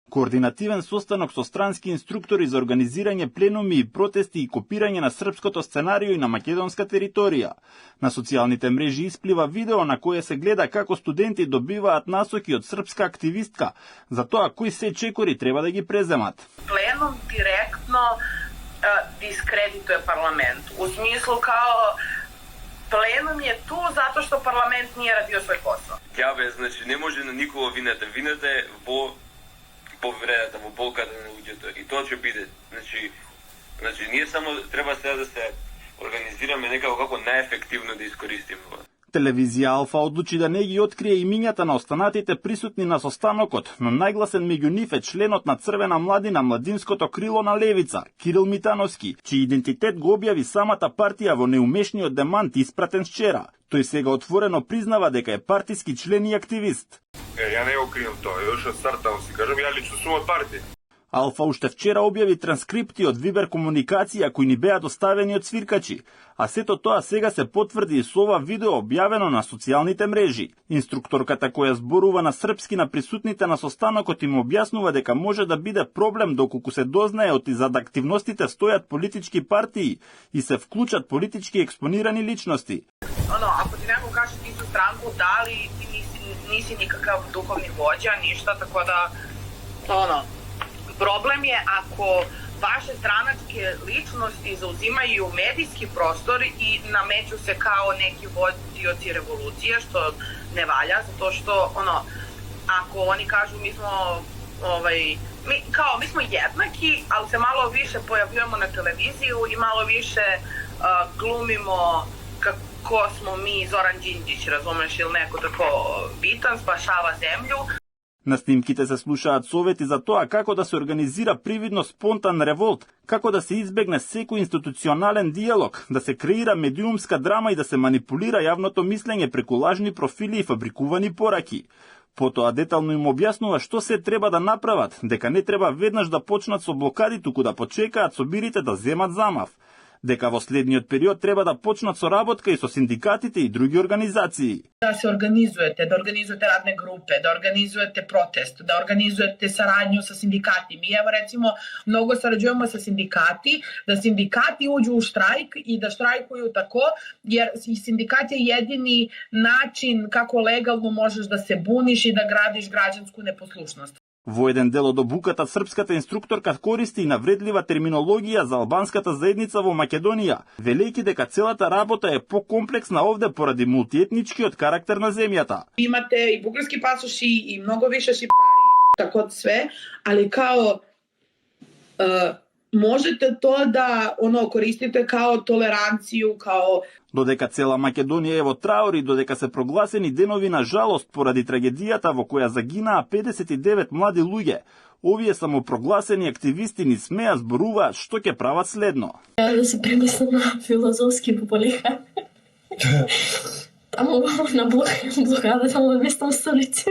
Координативен состанок со странски инструктори за организирање пленуми и протести и копирање на српското сценарио и на македонска територија. На социјалните мрежи исплива видео на кое се гледа како студенти добиваат насоки од српска активистка за тоа кои се чекори треба да ги преземат. Пленум директно дискредитуе парламент. У смислу као пленум е ту затоа што парламент не радио свој посол. Значи не може на никого вината. Вината е во повредата, во болката на луѓето. И тоа ќе биде. Значи ние само треба сега да се организираме некако како најефективно да искористиме ова. Телевизија Алфа одлучи да не ги открие имињата на останатите присутни на состанокот, но најгласен меѓу нив е членот на Црвена младина младинското крило на левица, Кирил Митановски, чиј идентитет го објави самата партија во неумешниот демант испратен вчера. Тој сега отворено признава дека е партиски член и активист. Ја не го крием тоа, још од старта си кажам, ја лично сум од партија. Алфа уште вчера објави транскрипти од Вибер комуникација кои ни беа доставени од свиркачи, а сето тоа сега се потврди и со ова видео објавено на социјалните мрежи. Инструкторката која зборува на српски на присутните на состанокот им објаснува дека може да биде проблем доколку се дознае од изад активностите стојат политички партии и се вклучат политички експонирани личности. Ако ти некој каже ти су странку дали, ти ниси никакав духовни воđа, ништа, тако да проблем je ako vaše stranačke ličnosti zauzimaju medijski prostor i nameću se kao neki vodioci revolucije, što ne valja, zato što ako oni kažu mi smo jednaki, ali se malo više pojavljujemo na televiziju i malo više glumimo kako smo mi Zoran Đinđić, razumeš, ili neko tako bitan, spašava zemlju. На снимките се слушаат совети за тоа како да се организира привидно спонтан револт, како да се избегне секој институционален диалог, да се креира медиумска драма и да се манипулира јавното мислење преку лажни профили и фабрикувани пораки. Потоа детално им објаснува што се треба да направат, дека не треба веднаш да почнат со блокади, туку да почекаат собирите да земат замав. Дека во следниот период треба да почнат со работка и со синдикатите и други организации. Да се организуете радне групе, да организуете протест, да организуете сарању со синдикати. Ми recimo многу сараѓуваме со синдикати, да синдикати уđu у штрајк и да штрајкуju тако, jer синдикат е едини начин како легално можеш да се буниш и да градиш граѓанску непослушност. Во еден дел од обуката српската инструкторка користи и навредлива терминологија за албанската заедница во Македонија, велејќи дека целата работа е покомплексна овде поради мултиетничкиот карактер на земјата. Имате и бугарски пасоши и многу више шипари, тако све, али као можете тоа да користите као толеранцију, као Додека цела Македонија е во траур и додека се прогласени денови на жалост поради трагедијата во која загинаа 59 млади луѓе, овие самопрогласени активисти ни смеа зборуваат што ќе прават следно. Да се премислам на филозофски пополиха. Тамо на блокада, тамо местам столици.